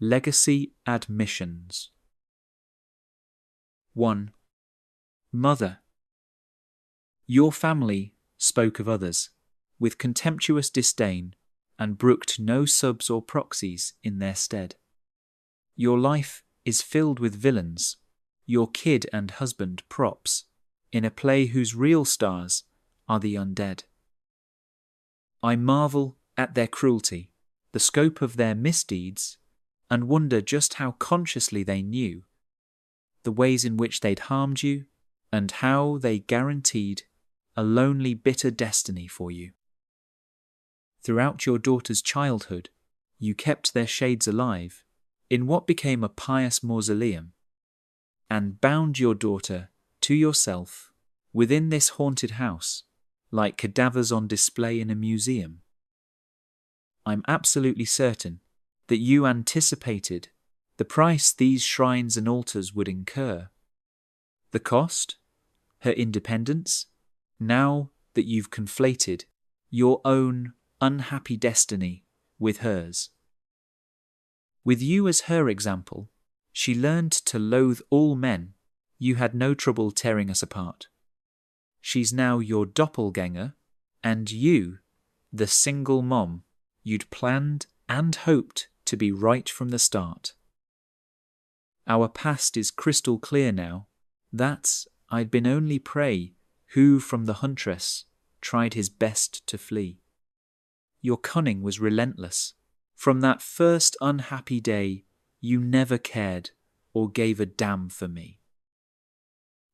Legacy admissions. 1. Mother. Your family spoke of others with contemptuous disdain and brooked no subs or proxies in their stead. Your life is filled with villains, your kid and husband props, in a play whose real stars are the undead. I marvel at their cruelty, the scope of their misdeeds, and wonder just how consciously they knew the ways in which they'd harmed you and how they guaranteed a lonely, bitter destiny for you. Throughout your daughter's childhood, you kept their shades alive in what became a pious mausoleum, and bound your daughter to yourself within this haunted house, like cadavers on display in a museum. I'm absolutely certain that you anticipated the price these shrines and altars would incur. The cost? Her independence? Now that you've conflated your own unhappy destiny with hers. With you as her example, she learned to loathe all men. You had no trouble tearing us apart. She's now your doppelganger, and you, the single mom you'd planned and hoped to be right from the start. Our past is crystal clear now. That I'd been only prey who from the huntress tried his best to flee. Your cunning was relentless. From that first unhappy day, you never cared or gave a damn for me.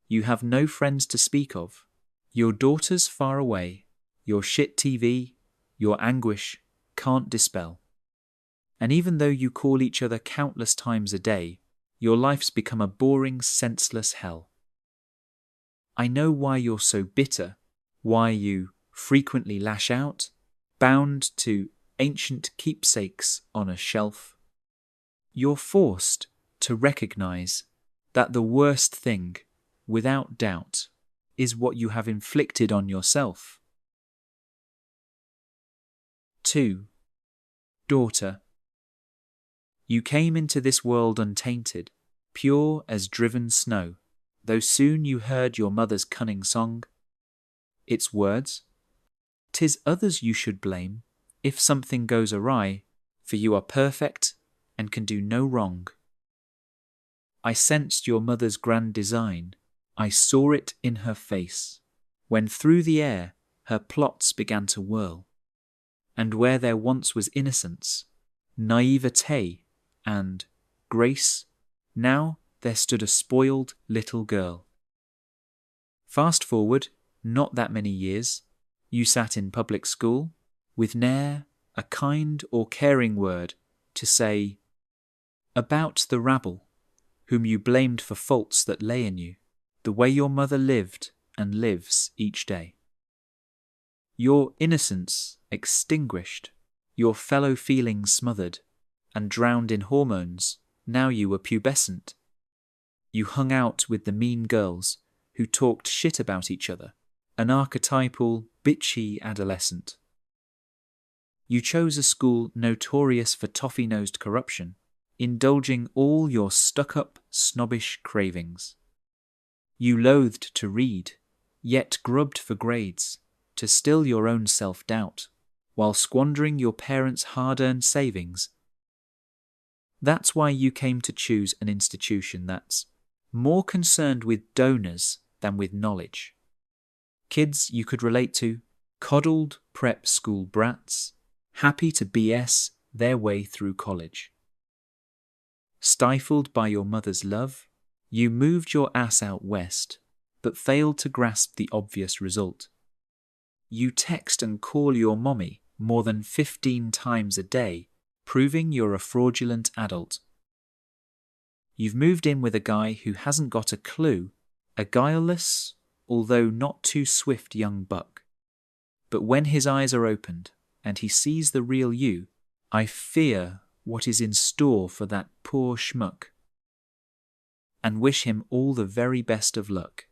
You have no friends to speak of. Your daughter's far away. Your shit TV, your anguish can't dispel. And even though you call each other countless times a day, your life's become a boring, senseless hell. I know why you're so bitter, why you frequently lash out, bound to ancient keepsakes on a shelf. You're forced to recognize that the worst thing, without doubt, is what you have inflicted on yourself. 2. Daughter. You came into this world untainted, pure as driven snow, though soon you heard your mother's cunning song. Its words, "'Tis others you should blame if something goes awry, for you are perfect and can do no wrong." I sensed your mother's grand design. I saw it in her face, when through the air her plots began to whirl. And where there once was innocence, naivete, and grace, now there stood a spoiled little girl. Fast forward, not that many years, you sat in public school, with ne'er a kind or caring word to say about the rabble, whom you blamed for faults that lay in you, the way your mother lived and lives each day. Your innocence extinguished, your fellow feelings smothered, and drowned in hormones, now you were pubescent. You hung out with the mean girls who talked shit about each other, an archetypal, bitchy adolescent. You chose a school notorious for toffee-nosed corruption, indulging all your stuck-up, snobbish cravings. You loathed to read, yet grubbed for grades, to still your own self-doubt, while squandering your parents' hard-earned savings. That's why you came to choose an institution that's more concerned with donors than with knowledge. Kids you could relate to, coddled prep school brats, happy to BS their way through college. Stifled by your mother's love, you moved your ass out west, but failed to grasp the obvious result. You text and call your mommy more than 15 times a day, proving you're a fraudulent adult. You've moved in with a guy who hasn't got a clue, a guileless, although not too swift young buck. But when his eyes are opened and he sees the real you, I fear what is in store for that poor schmuck, and wish him all the very best of luck.